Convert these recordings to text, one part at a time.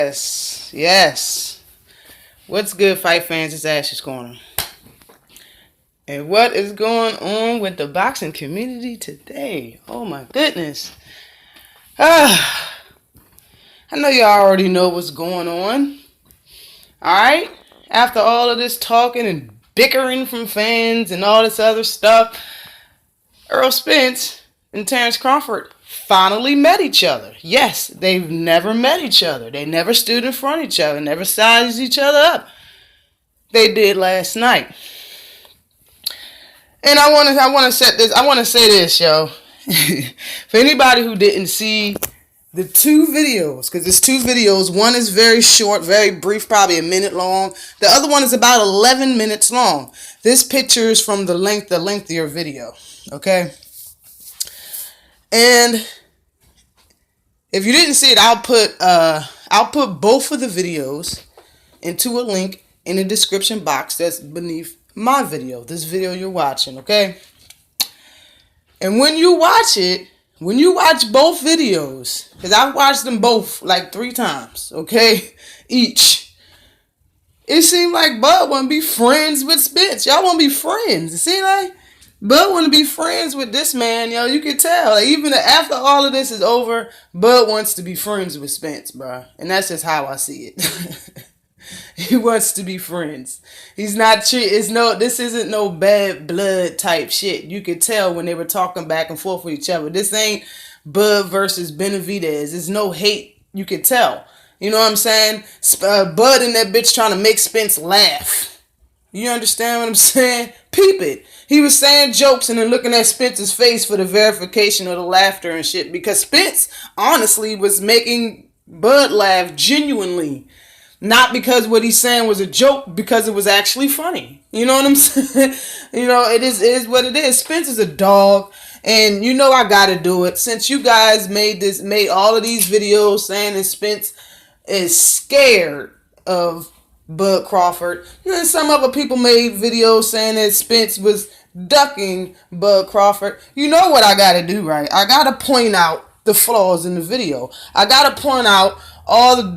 Yes, yes. What's good, fight fans? It's Ash's Corner. And what is going on with the boxing community today? Oh my goodness. I know y'all already know what's going on. Alright? After all of this talking and bickering from fans and all this other stuff, Errol Spence and Terrence Crawford finally met each other. Yes, they've never met each other. They never stood in front of each other, never sized each other up. They did last night. And I want to say this, yo. For anybody who didn't see the two videos, because there's two videos. One is very short, very brief, probably a minute long. The other one is about 11 minutes long. This picture is from the lengthier video. Okay? And if you didn't see it, I'll put both of the videos into a link in the description box that's beneath my video, this video you're watching, okay? And when you watch both videos, because I've watched them both like 3 times, okay, each, it seemed like Bud want to be friends with Spence. Y'all want to be friends. It seemed like Bud want to be friends with this man, yo. You can tell. Like, even after all of this is over, Bud wants to be friends with Spence, bro. And that's just how I see it. He wants to be friends. He's not this isn't no bad blood type shit. You could tell when they were talking back and forth with each other. This ain't Bud versus Benavidez. There's no hate. You could tell. You know what I'm saying? Bud and that bitch trying to make Spence laugh. You understand what I'm saying? Peep it. He was saying jokes and then looking at Spence's face for the verification of the laughter and shit. Because Spence, honestly, was making Bud laugh genuinely. Not because what he's saying was a joke, because it was actually funny. You know what I'm saying? You know, it is what it is. Spence is a dog, and you know I gotta do it. Since you guys made all of these videos saying that Spence is scared of Bud Crawford, and then some other people made videos saying that Spence was ducking Bud Crawford. You know what I gotta do, right? I gotta point out the flaws in the video. I gotta point out all the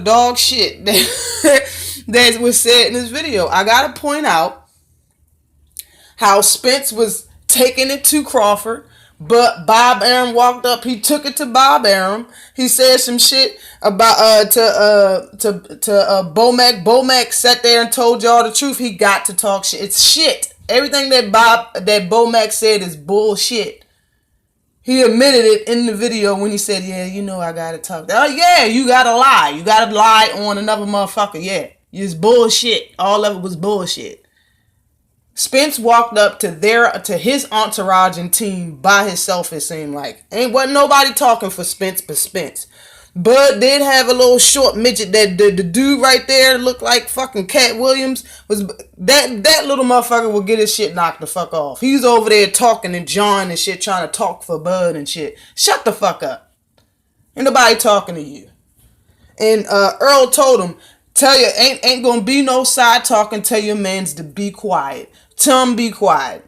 dog shit that was said in this video. I gotta point out how Spence was taking it to Crawford, but Bob Arum walked up. He took it to Bob Arum. He said some shit about to Bomac. Bomac sat there and told y'all the truth. He got to talk shit. It's shit. Everything that Bomac said is bullshit. He admitted it in the video when he said, yeah, you know I gotta talk. Oh, yeah, you gotta lie. You gotta lie on another motherfucker. Yeah, it's bullshit. All of it was bullshit. Spence walked up to his entourage and team by himself, it seemed like. Wasn't nobody talking for Spence but Spence. Bud did have a little short midget. That the dude right there looked like fucking Cat Williams. Was that little motherfucker will get his shit knocked the fuck off. He's over there talking and jawing and shit, trying to talk for Bud and shit. Shut the fuck up. Ain't nobody talking to you. And Earl told him, tell you ain't gonna be no side talking. Tell your mans to be quiet. Tell him be quiet.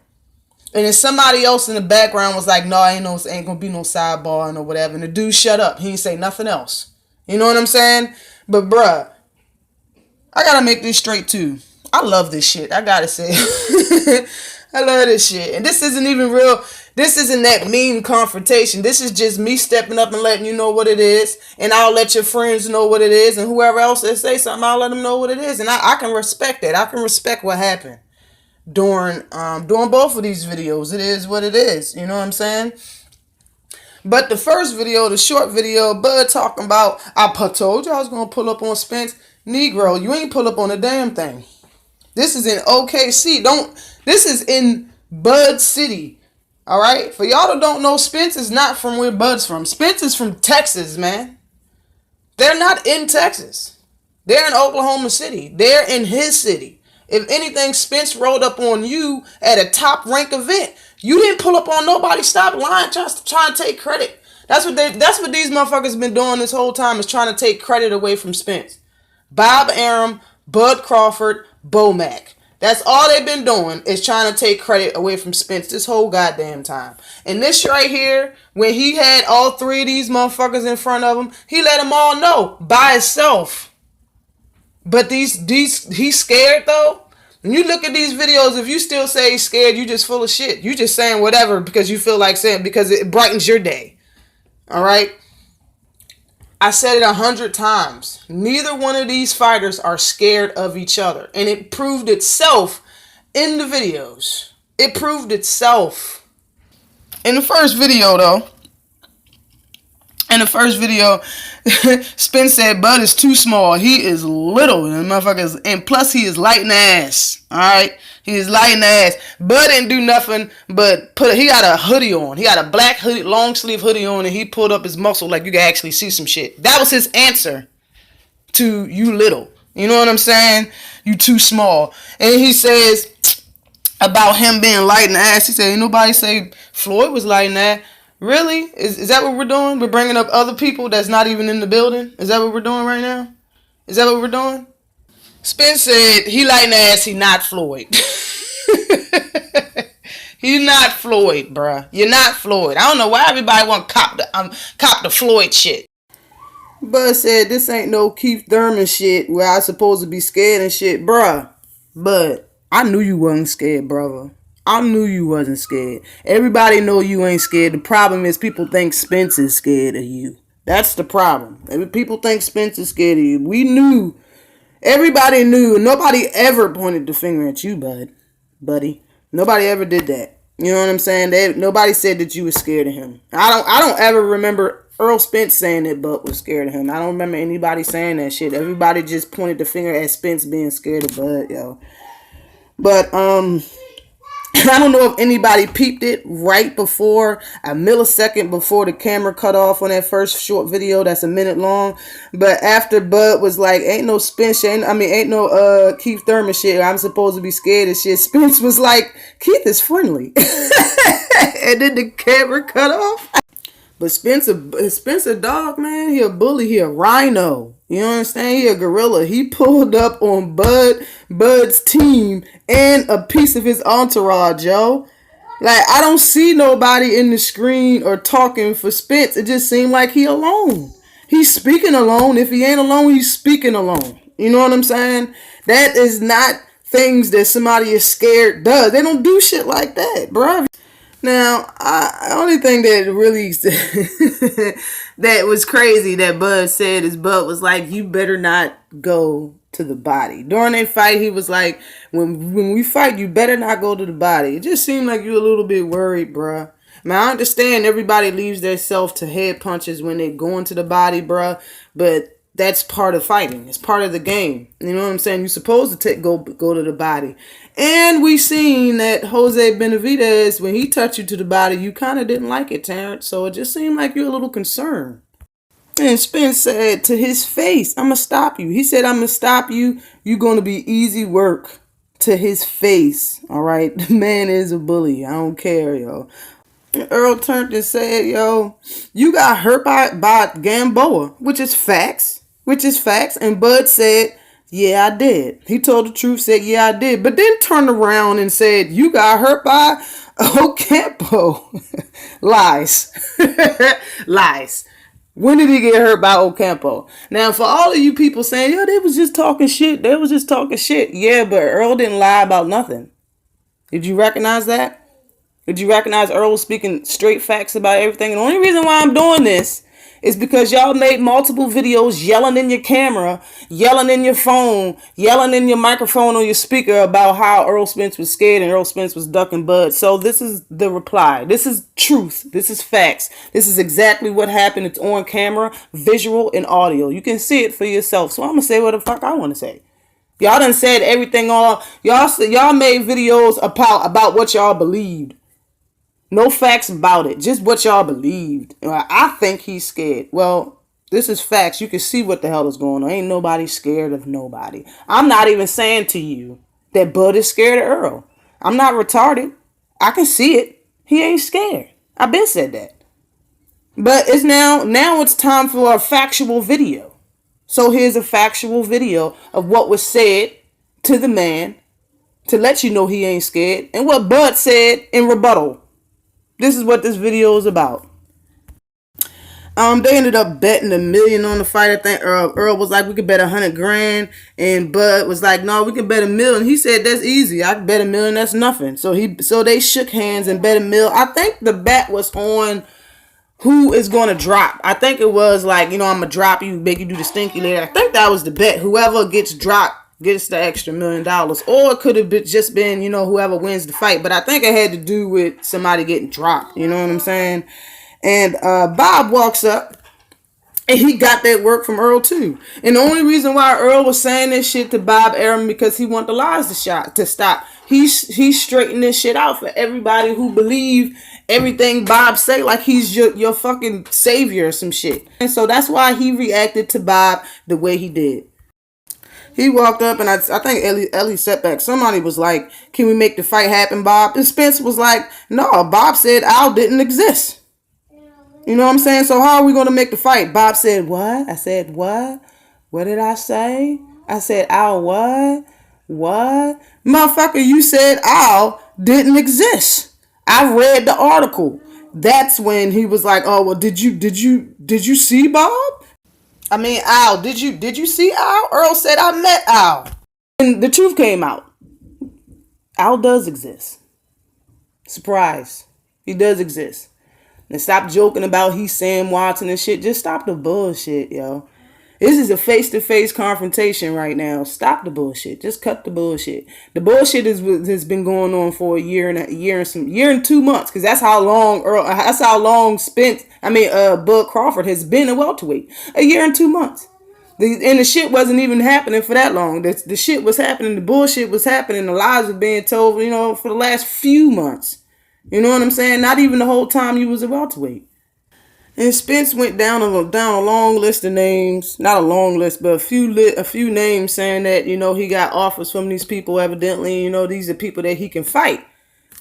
And then somebody else in the background was like, no, ain't gonna be no sidebar or whatever. And the dude shut up. He didn't say nothing else. You know what I'm saying? But bruh, I gotta make this straight too. I love this shit. I gotta say. I love this shit. And this isn't even real. This isn't that mean confrontation. This is just me stepping up and letting you know what it is. And I'll let your friends know what it is. And whoever else that say something, I'll let them know what it is. And I can respect that. I can respect what happened during both of these videos. It is what it is. You know what I'm saying? But the first video, the short video, Bud talking about, I told you I was going to pull up on Spence. Negro, you ain't pull up on a damn thing. This is in OKC. This is in Bud City. All right? For y'all that don't know, Spence is not from where Bud's from. Spence is from Texas, man. They're not in Texas. They're in Oklahoma City. They're in his city. If anything, Spence rolled up on you at a top rank event. You didn't pull up on nobody. Stop lying. Just trying to take credit. That's what these motherfuckers been doing this whole time, is trying to take credit away from Spence. Bob Arum, Bud Crawford, Bomac. That's all they've been doing, is trying to take credit away from Spence this whole goddamn time. And this right here, when he had all three of these motherfuckers in front of him, he let them all know by himself. But he's scared though. When you look at these videos, if you still say he's scared, you just full of shit. You just saying whatever because you feel like saying, because it brightens your day. All right? I said it 100 times. Neither one of these fighters are scared of each other. And it proved itself in the videos. It proved itself. In the first video, though, Spence said Bud is too small. He is little. And motherfuckers, and plus he is light in the ass. Alright? He is light in the ass. Bud didn't do nothing but he got a hoodie on. He got a black hoodie, long sleeve hoodie on, and he pulled up his muscle like you can actually see some shit. That was his answer to you little. You know what I'm saying? You too small. And he says about him being light in the ass. He said, ain't nobody say Floyd was light in the ass. Really? Is that what we're doing? We're bringing up other people that's not even in the building? Is that what we're doing right now? Is that what we're doing? Spence said he light in the ass, he not Floyd. He's not Floyd, bruh. You're not Floyd. I don't know why everybody want to cop the Floyd shit. Bud said this ain't no Keith Thurman shit where I supposed to be scared and shit, bruh. But I knew you wasn't scared, brother. I knew you wasn't scared. Everybody know you ain't scared. The problem is people think Spence is scared of you. That's the problem. People think Spence is scared of you. We knew. Everybody knew. Nobody ever pointed the finger at you, buddy. Nobody ever did that. You know what I'm saying? Nobody said that you were scared of him. I don't ever remember Errol Spence saying that Bud was scared of him. I don't remember anybody saying that shit. Everybody just pointed the finger at Spence being scared of Bud, yo. But I don't know if anybody peeped it right before, a millisecond before the camera cut off on that first short video that's a minute long. But after Bud was like, ain't no Spence shit, ain't no Keith Thurman shit, I'm supposed to be scared of shit. Spence was like, Keith is friendly. And then the camera cut off. But Spencer dog, man, he a bully, he a rhino. You know what I'm saying? He a gorilla. He pulled up on Bud's team and a piece of his entourage, yo. Like, I don't see nobody in the screen or talking for Spence. It just seemed like he alone. He's speaking alone. If he ain't alone, he's speaking alone. You know what I'm saying? That is not things that somebody is scared does. They don't do shit like that, bruh. Now, the only thing that really that was crazy that Bud said is Bud was like, you better not go to the body. During that fight, he was like, when we fight, you better not go to the body. It just seemed like you a little bit worried, bruh. Now, I understand everybody leaves their self to head punches when they go into the body, bruh, but that's part of fighting. It's part of the game. You know what I'm saying? You're supposed to go to the body. And we seen that Jose Benavidez, when he touched you to the body, you kind of didn't like it, Terrence. So it just seemed like you're a little concerned. And Spence said to his face, I'm going to stop you. He said, I'm going to stop you. You're going to be easy work, to his face. All right? The man is a bully. I don't care, yo. And Earl turned and said, yo, you got hurt by Gamboa, which is facts. And Bud said, yeah, I did. He told the truth, said, yeah, I did. But then turned around and said, you got hurt by Ocampo. Lies. Lies. When did he get hurt by Ocampo? Now, for all of you people saying, yo, they was just talking shit. Yeah, but Earl didn't lie about nothing. Did you recognize that? Did you recognize Earl was speaking straight facts about everything? And the only reason why I'm doing this is because y'all made multiple videos yelling in your camera, yelling in your phone, yelling in your microphone or your speaker about how Errol Spence was scared and Errol Spence was ducking Bud. So this is the reply. This is truth. This is facts. This is exactly what happened. It's on camera, visual, and audio. You can see it for yourself. So I'm going to say what the fuck I want to say. Y'all done said everything all. Y'all made videos about what y'all believed. No facts about it. Just what y'all believed. I think he's scared. Well, this is facts. You can see what the hell is going on. Ain't nobody scared of nobody. I'm not even saying to you that Bud is scared of Earl. I'm not retarded. I can see it. He ain't scared. I've been said that. But it's now it's time for a factual video. So here's a factual video of what was said to the man to let you know he ain't scared. And what Bud said in rebuttal. This is what this video is about. They ended up betting $1 million on the fight. I think Earl was like, we could bet 100 grand, and Bud was like, no, we could bet $1 million. He said, that's easy. I could bet $1 million. That's nothing. So they shook hands and bet $1 million. I think the bet was on who is going to drop. I think it was like, I'm going to drop you, make you do the stinky later. I think that was the bet. Whoever gets dropped gets the extra $1 million. Or it could have just been, whoever wins the fight. But I think it had to do with somebody getting dropped. You know what I'm saying? And Bob walks up, and he got that work from Earl too. And the only reason why Earl was saying this shit to Bob Arum because he wanted the lies to stop. He's straightened this shit out for everybody who believe everything Bob say, like he's your fucking savior or some shit. And so that's why he reacted to Bob the way he did. He walked up, and I think Ellie Setback, somebody was like, can we make the fight happen, Bob? And Spence was like, no, Bob said Al didn't exist. You know what I'm saying? So how are we going to make the fight? Bob said, what? I said, what? What did I say? I said, Al, what? What? Motherfucker, you said Al didn't exist. I read the article. That's when he was like, oh, well, did you see Bob? I mean, Al, did you see Al? Earl said, I met Al. And the truth came out. Al does exist. Surprise. He does exist. And stop joking about he's Sam Watson and shit. Just stop the bullshit, yo. This is a face-to-face confrontation right now. Stop the bullshit. Just cut the bullshit. The bullshit has been going on for a year and 2 months, because that's how long Bud Crawford has been a welterweight. A year and 2 months. And the shit wasn't even happening for that long. The shit was happening. The bullshit was happening. The lies were being told, for the last few months. You know what I'm saying? Not even the whole time you was a welterweight. And Spence went down a long list of names. Not a long list, but a few names saying that, he got offers from these people evidently. These are people that he can fight.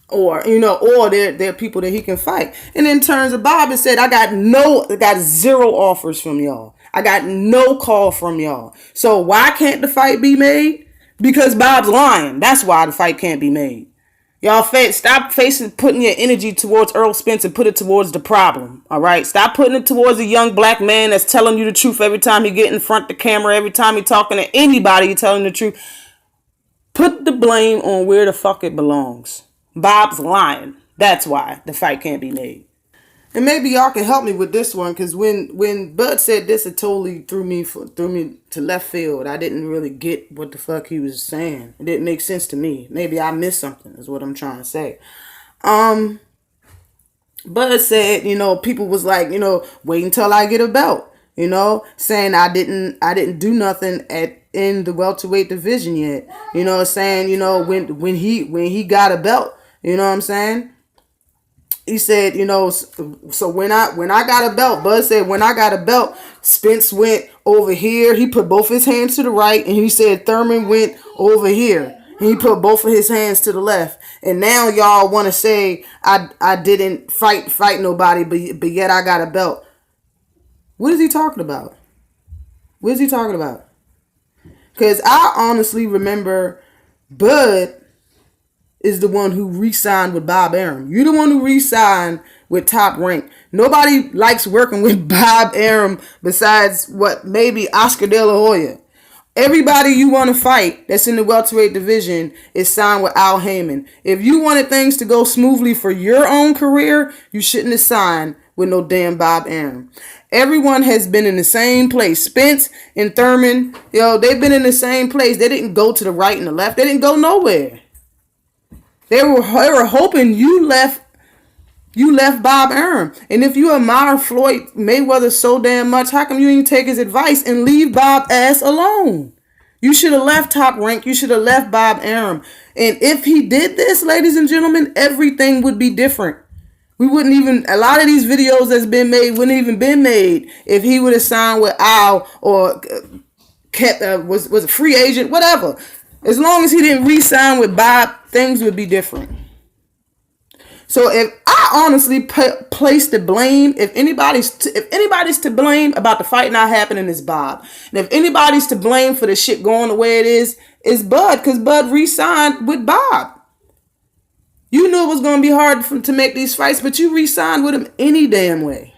Or they're people that he can fight. And in terms of Bob, it said, I got 0 offers from y'all. I got no call from y'all. So why can't the fight be made? Because Bob's lying. That's why the fight can't be made. Y'all stop putting your energy towards Errol Spence and put it towards the problem. All right? Stop putting it towards a young black man that's telling you the truth every time he get in front of the camera, every time he talking to anybody, he telling the truth. Put the blame on where the fuck it belongs. Bob's lying. That's why the fight can't be made. And maybe y'all can help me with this one, because when Bud said this, it totally threw me to left field. I didn't really get what the fuck he was saying. It didn't make sense to me. Maybe I missed something, is what I'm trying to say. Bud said, people was like, wait until I get a belt. Saying I didn't do nothing in the welterweight division yet. Saying, when he got a belt, you know what I'm saying? He said, so when I got a belt, Bud said, when I got a belt, Spence went over here. He put both his hands to the right, and he said Thurman went over here. And he put both of his hands to the left. And now y'all want to say I didn't fight nobody, but yet I got a belt. What is he talking about? What is he talking about? Because I honestly remember Bud is the one who re-signed with Bob Arum. You're the one who re-signed with Top Rank. Nobody likes working with Bob Arum besides maybe Oscar De La Hoya. Everybody you want to fight that's in the welterweight division is signed with Al Heyman. If you wanted things to go smoothly for your own career, you shouldn't have signed with no damn Bob Arum. Everyone has been in the same place. Spence and Thurman, they've been in the same place. They didn't go to the right and the left. They didn't go nowhere. They were hoping you left Bob Arum. And if you admire Floyd Mayweather so damn much, how come you didn't take his advice and leave Bob ass alone? You should have left Top Rank. You should have left Bob Arum. And if he did this, ladies and gentlemen, everything would be different. A lot of these videos that's been made wouldn't even been made if he would have signed with Al or was a free agent, whatever. As long as he didn't re-sign with Bob, things would be different. So if I honestly place the blame, if anybody's to blame about the fight not happening, it's Bob. And if anybody's to blame for the shit going the way it is, it's Bud, because Bud re-signed with Bob. You knew it was going to be hard to make these fights, but you re-signed with him any damn way.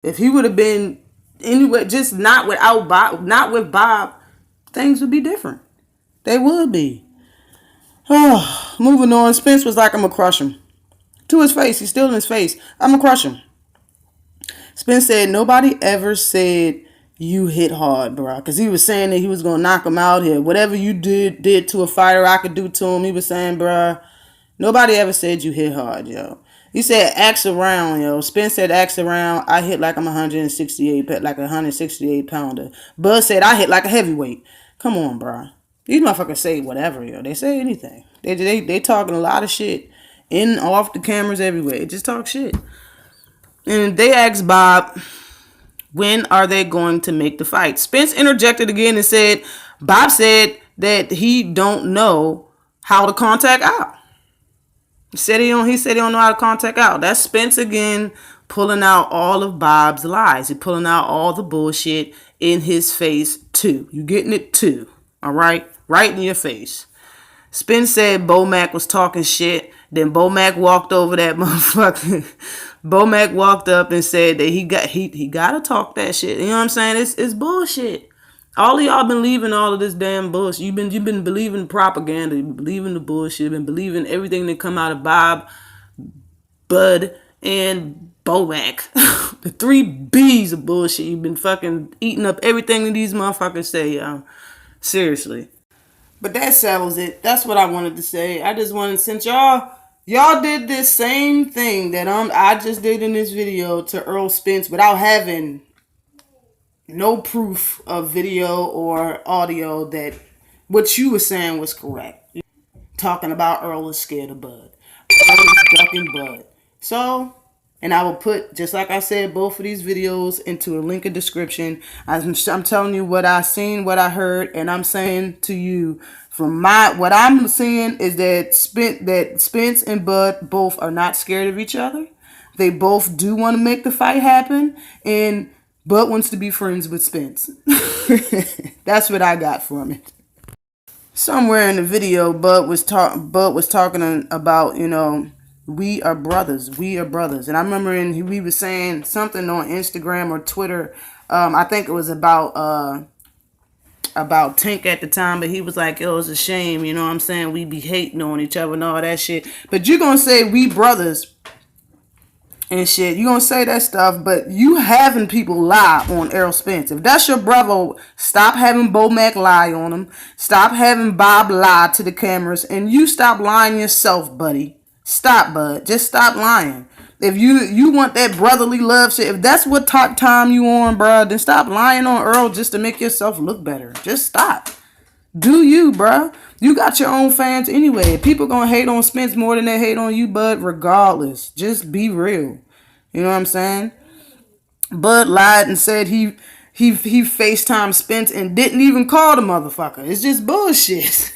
If he would have been anyway, just not without Bob, not with Bob, things would be different. They would be. Oh, moving on. Spence was like, I'm going to crush him. To his face. He's still in his face. I'm going to crush him. Spence said, nobody ever said you hit hard, bro. Because he was saying that he was going to knock him out here. Whatever you did to a fighter, I could do to him. He was saying, bro, nobody ever said you hit hard, yo. He said, axe around, yo. Spence said, axe around. I hit like I'm 168, like a 168 pounder. Bud said, I hit like a heavyweight. Come on, bro. These motherfuckers say whatever, yo. They say anything. They talking a lot of shit. In, off the cameras, everywhere. They just talk shit. And they asked Bob, when are they going to make the fight? Spence interjected again and said, Bob said that he don't know how to contact out. He said he don't know how to contact out. That's Spence again pulling out all of Bob's lies. He's pulling out all the bullshit in his face too. You getting it too. All right? Right in your face. Spence said Bo Mac was talking shit. Then Bo Mac walked over that motherfucker. Bo Mac walked up and said that he gotta talk that shit. You know what I'm saying? It's bullshit. All of y'all been believing all of this damn bullshit. You've been believing propaganda. You've been believing the bullshit. You've been believing everything that come out of Bob, Bud, and Bo Mac. The 3 B's of bullshit. You've been fucking eating up everything that these motherfuckers say, y'all. Seriously. But that settles it. That's what I wanted to say. I just wanted, since y'all did this same thing that I just did in this video to Errol Spence without having no proof of video or audio that what you were saying was correct. Talking about Earl is scared of Bud. Earl is ducking Bud. So, and I will put, just like I said, both of these videos into a link in description. I'm telling you what I seen, what I heard, and I'm saying to you from what I'm seeing is that Spence and Bud both are not scared of each other. They both do want to make the fight happen, and Bud wants to be friends with Spence. That's what I got from it. Somewhere in the video, Bud was talking about, you know, we are brothers. We are brothers. And I remember he was saying something on Instagram or Twitter. I think it was about Tank at the time, but he was like, "Yo, it's a shame, you know what I'm saying? We be hating on each other and all that shit." But you're gonna say we brothers and shit. You gonna say that stuff, but you having people lie on Errol Spence. If that's your brother, stop having Bo Mac lie on him. Stop having Bob lie to the cameras, and you stop lying yourself, buddy. Stop, bud. Just stop lying. If you want that brotherly love shit, if that's what time you on, bro, then stop lying on Earl just to make yourself look better. Just stop. Do you, bro? You got your own fans anyway. People gonna hate on Spence more than they hate on you, Bud, regardless. Just be real. You know what I'm saying? Bud lied and said he FaceTimed Spence and didn't even call the motherfucker. It's just bullshit.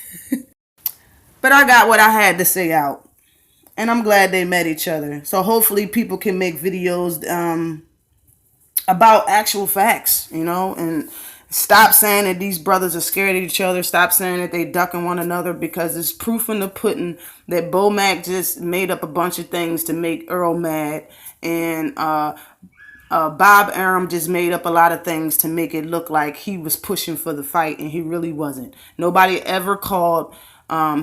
But I got what I had to say out. And I'm glad they met each other. So hopefully people can make videos about actual facts, you know, and stop saying that these brothers are scared of each other. Stop saying that they ducking one another, because it's proof in the pudding that Bo Mac just made up a bunch of things to make Earl mad. And Bob Arum just made up a lot of things to make it look like he was pushing for the fight, and he really wasn't. Nobody ever called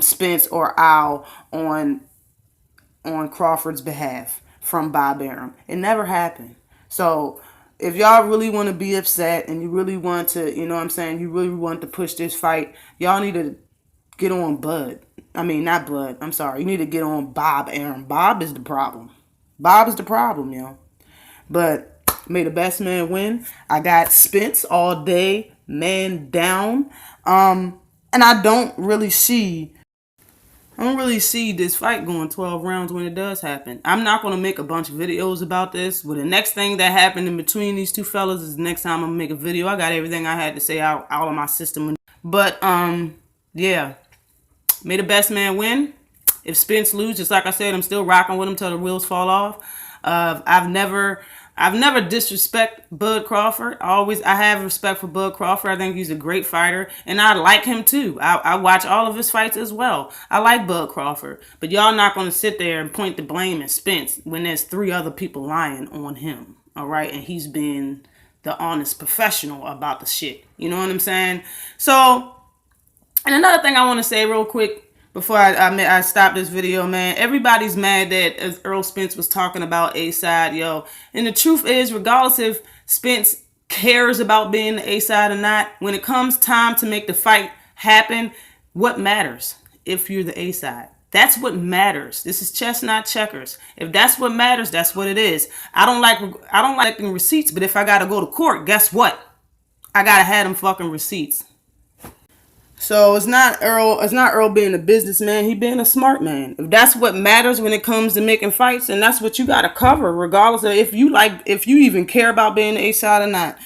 Spence or Al on Crawford's behalf from Bob Arum. It never happened. So if y'all really want to be upset and you really want to, you know what I'm saying, you really want to push this fight, y'all need to get on Bud. I mean, not Bud. I'm sorry. You need to get on Bob Arum. Bob is the problem. Bob is the problem, yo. But may the best man win. I got Spence all day, man down. And I don't really see this fight going 12 rounds when it does happen. I'm not going to make a bunch of videos about this. Well, the next thing that happened in between these two fellas is the next time I'm going to make a video. I got everything I had to say out of my system. But, yeah. May the best man win. If Spence loses, just like I said, I'm still rocking with him till the wheels fall off. I've never disrespect Bud Crawford. I have respect for Bud Crawford. I think he's a great fighter, and I like him too. I watch all of his fights as well. I like Bud Crawford, but y'all not going to sit there and point the blame at Spence when there's 3 other people lying on him. All right, and he's been the honest professional about the shit. You know what I'm saying? So, and another thing I want to say real quick before I stop this video, man. Everybody's mad that as Errol Spence was talking about A-side, yo. And the truth is, regardless if Spence cares about being the A-side or not, when it comes time to make the fight happen, what matters if you're the A-side? That's what matters. This is chess, not checkers. If that's what matters, that's what it is. I don't like receipts, but if I gotta go to court, guess what? I gotta have them fucking receipts. So it's not Errol being a businessman, he being a smart man. If that's what matters when it comes to making fights, and that's what you gotta cover, regardless of if you even care about being the A-side or not.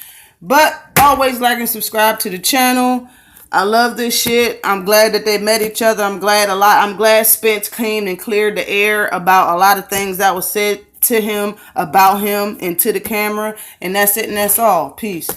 But always like and subscribe to the channel. I love this shit. I'm glad that they met each other. I'm glad Spence came and cleared the air about a lot of things that was said to him, about him, and to the camera. And that's it, and that's all. Peace.